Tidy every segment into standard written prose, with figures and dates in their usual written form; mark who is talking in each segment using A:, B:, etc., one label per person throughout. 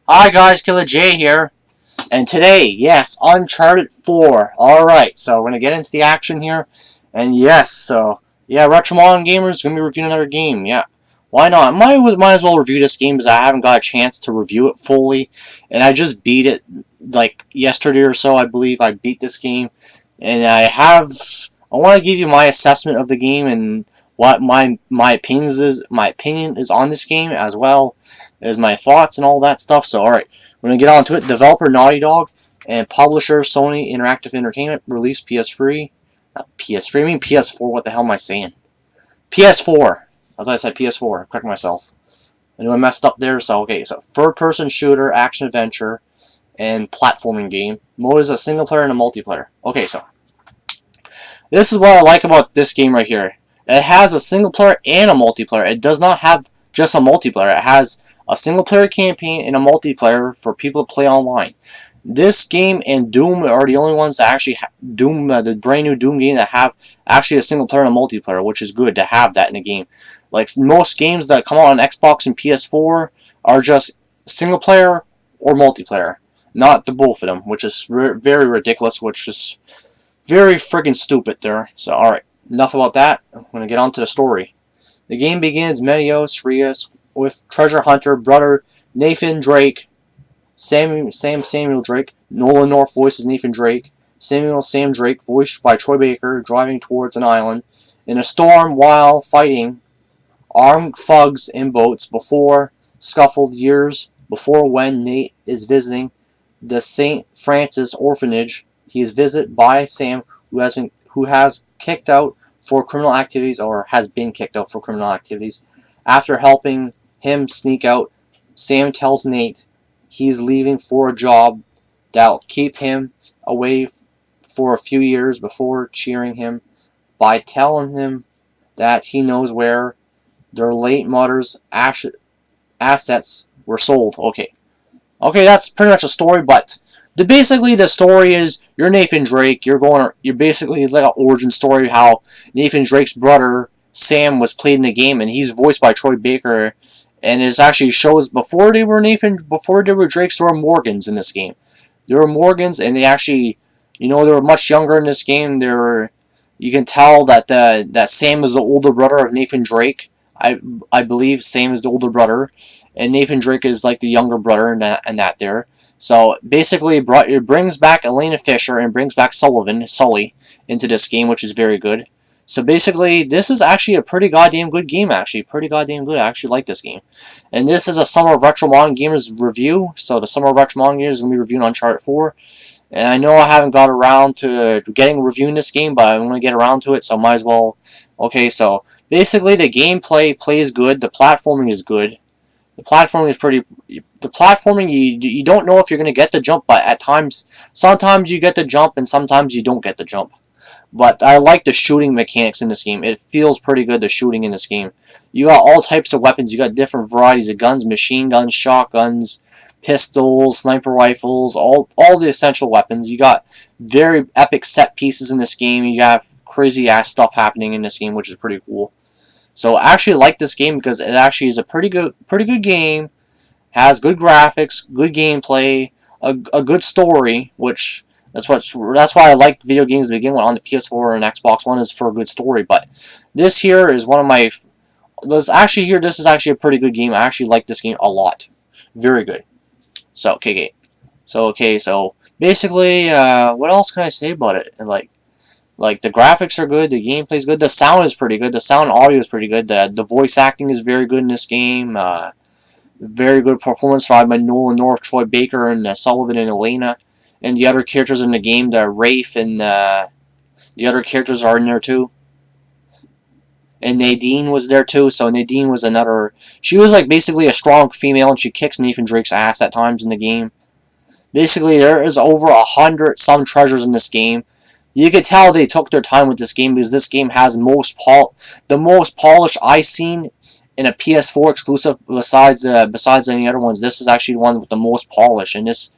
A: Hi guys, Killer J here, and today, yes, Uncharted 4. Alright, so we're gonna get into the action here, and yes, yeah, Retromon Gamers gonna be reviewing another game, yeah. Why not? Might as well review this game because I haven't got a chance to review it fully, and I just beat it, like, yesterday or so, I believe. I beat this game, and I want to give you my assessment of the game and what my opinion is on this game, as well as my thoughts and all that stuff. So alright, we're gonna get on to it. Developer Naughty Dog and publisher Sony Interactive Entertainment, released PS3. Not PS3, I mean PS4, what the hell am I saying? PS4. As I said, PS4. Correct myself. I knew I messed up there, so okay. So third person shooter, action adventure, and platforming game. Mode is a single player and a multiplayer. Okay, so this is what I like about this game right here. It has a single player and a multiplayer. It does not have just a multiplayer. It has a single player campaign and a multiplayer for people to play online. This game and Doom are the only ones that actually Doom, the brand new Doom game, that have actually a single player and a multiplayer, which is good to have that in the game. Like most games that come out on Xbox and PS4 are just single player or multiplayer, not the both of them, which is very ridiculous, which is very friggin' stupid there. So, alright, enough about that. I'm going to get on to the story. The game begins Medios Rios with treasure hunter brother Nathan Drake, Samuel Drake. Nolan North voices Nathan Drake. Sam Drake, voiced by Troy Baker, driving towards an island in a storm while fighting armed thugs in boats before scuffled years before, when Nate is visiting the St. Francis orphanage. He is visited by Sam, who has kicked out for criminal activities, or has been kicked out for criminal activities. After helping him sneak out, Sam tells Nate he's leaving for a job that'll keep him away for a few years before cheering him by telling him that he knows where their late mother's assets were sold. Okay, that's pretty much a story, but basically the story is you're Nathan Drake. You're basically, it's like an origin story how Nathan Drake's brother Sam was played in the game, and he's voiced by Troy Baker, and it actually shows before they were Drakes, there were Morgans in this game. There were Morgans, and they actually, they were much younger in this game. You can tell that that Sam is the older brother of Nathan Drake. I believe Sam is the older brother, and Nathan Drake is like the younger brother in that there. So basically, it brings back Elena Fisher and brings back Sully, into this game, which is very good. So basically, this is actually a pretty goddamn good game, actually. Pretty goddamn good. I actually like this game. And this is a Summer of Retromon Gamers review. So the Summer of Retromon Gamers is going to be reviewing Uncharted 4. And I know I haven't got around to reviewing this game, but I'm going to get around to it, so I might as well. Okay, so basically the gameplay plays good. The platforming is good. The platforming is pretty. The platforming, you don't know if you're going to get the jump, but at times, sometimes you get the jump and sometimes you don't get the jump. But I like the shooting mechanics in this game. It feels pretty good, the shooting in this game. You got all types of weapons. You got different varieties of guns, machine guns, shotguns, pistols, sniper rifles, all the essential weapons. You got very epic set pieces in this game. You got crazy ass stuff happening in this game, which is pretty cool. So I actually like this game because it actually is a pretty good game. Has good graphics, good gameplay, a good story, which that's why I like video games to begin with on the PS4 and Xbox One, is for a good story. But this here is one of my this is actually a pretty good game. I actually like this game a lot. Very good. So so basically, what else can I say about it? Like the graphics are good, the gameplay is good, the sound is pretty good, the sound and audio is pretty good, the voice acting is very good in this game. Very good performance by Nolan North, Troy Baker, and Sullivan and Elena, and the other characters in the game. The Rafe and the other characters are in there too. And Nadine was there too. So Nadine was another. She was like basically a strong female, and she kicks Nathan Drake's ass at times in the game. Basically, there is over 100 some treasures in this game. You could tell they took their time with this game because this game has the most polished I've seen in a PS4 exclusive besides any other ones. This is actually the one with the most polish, and this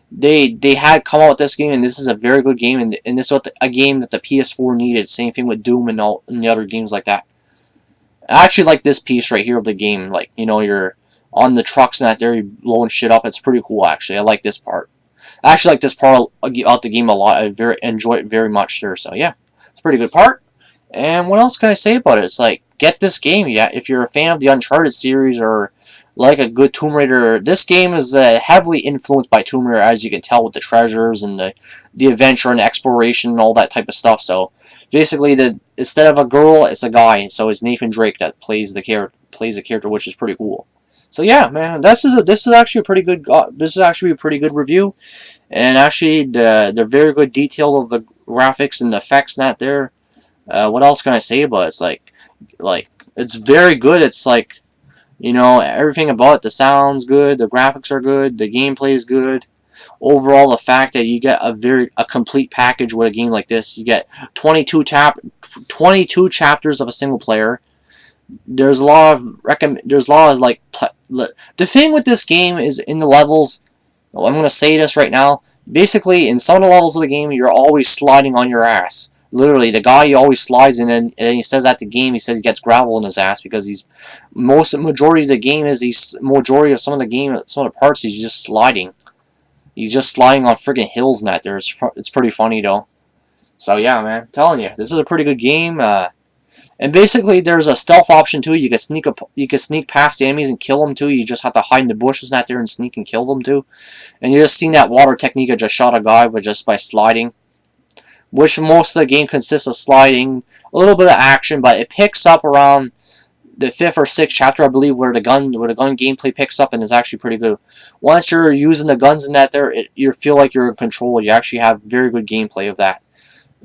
A: they had come out with this game, and this is a very good game, and this is a game that the PS4 needed. Same thing with Doom and the other games like that. I actually like this piece right here of the game, like your on the trucks and that they're blowing shit up. It's pretty cool, actually. I like this part. I actually like this part out the game a lot. I enjoy it very much there. So yeah, it's a pretty good part. And what else can I say about it? It's like, get this game. Yeah, if you're a fan of the Uncharted series or like a good Tomb Raider, this game is heavily influenced by Tomb Raider, as you can tell with the treasures and the adventure and exploration and all that type of stuff. So basically, instead of a girl, it's a guy. So it's Nathan Drake that plays the character, which is pretty cool. So yeah, man, this is actually a pretty good. This is actually a pretty good review, and actually the very good detail of the graphics and the effects and that there. What else can I say about it? It's like it's very good. It's like, you know, everything about it. The sound's good, the graphics are good, the gameplay is good. Overall, the fact that you get a complete package with a game like this, you get 22 chapters of a single player. There's a lot of like the thing with this game is in the levels. Well, I'm gonna say this right now. Basically, in some of the levels of the game, you're always sliding on your ass. Literally, the guy he always slides in, and he says at the game, he says he gets gravel in his ass because majority of the game is majority of some of the parts he's just sliding. He's just sliding on friggin' hills and that. It's pretty funny though. So yeah, man, I'm telling you, this is a pretty good game. And basically, there's a stealth option too. You can sneak past the enemies and kill them too. You just have to hide in the bushes and that there and sneak and kill them too. And you just seen that water technique. I just shot a guy, but just by sliding, which most of the game consists of sliding, a little bit of action, but it picks up around the 5th or 6th chapter, I believe, where the gun gameplay picks up, and it's actually pretty good. Once you're using the guns in that there, you feel like you're in control. You actually have very good gameplay of that.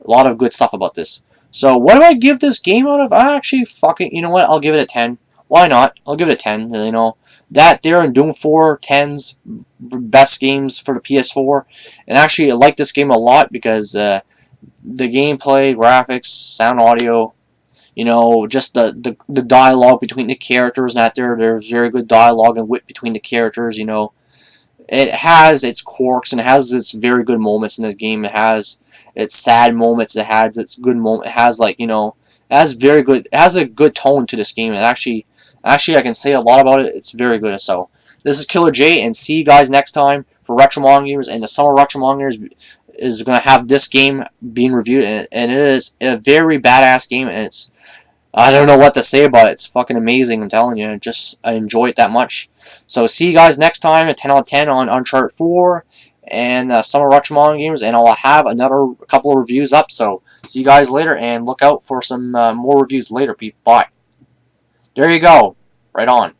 A: A lot of good stuff about this. So what do I give this game out of? I actually you know what? I'll give it a 10. Why not? I'll give it a 10. You know, that there and Doom 4, 10's best games for the PS4. And actually, I like this game a lot because the gameplay, graphics, sound, audio, you know, just the dialogue between the characters. And that there's very good dialogue and wit between the characters. You know, it has its quirks and it has its very good moments in the game. It has its sad moments. It has its good moment. It has, like, you know, it has very good. It has a good tone to this game. And actually, I can say a lot about it. It's very good. So this is Killer J, and see you guys next time for Retro Manga Gamers. And the Summer Retro Manga Gamers is going to have this game being reviewed, and it is a very badass game. And it's, I don't know what to say about it. It's fucking amazing. I'm telling you. I enjoy it that much. So see you guys next time at 10 out of 10 on Uncharted 4 and Summer Retro Manga Gamers, and I'll have another couple of reviews up. So see you guys later, and look out for some more reviews later, people. Bye. There you go. Right on.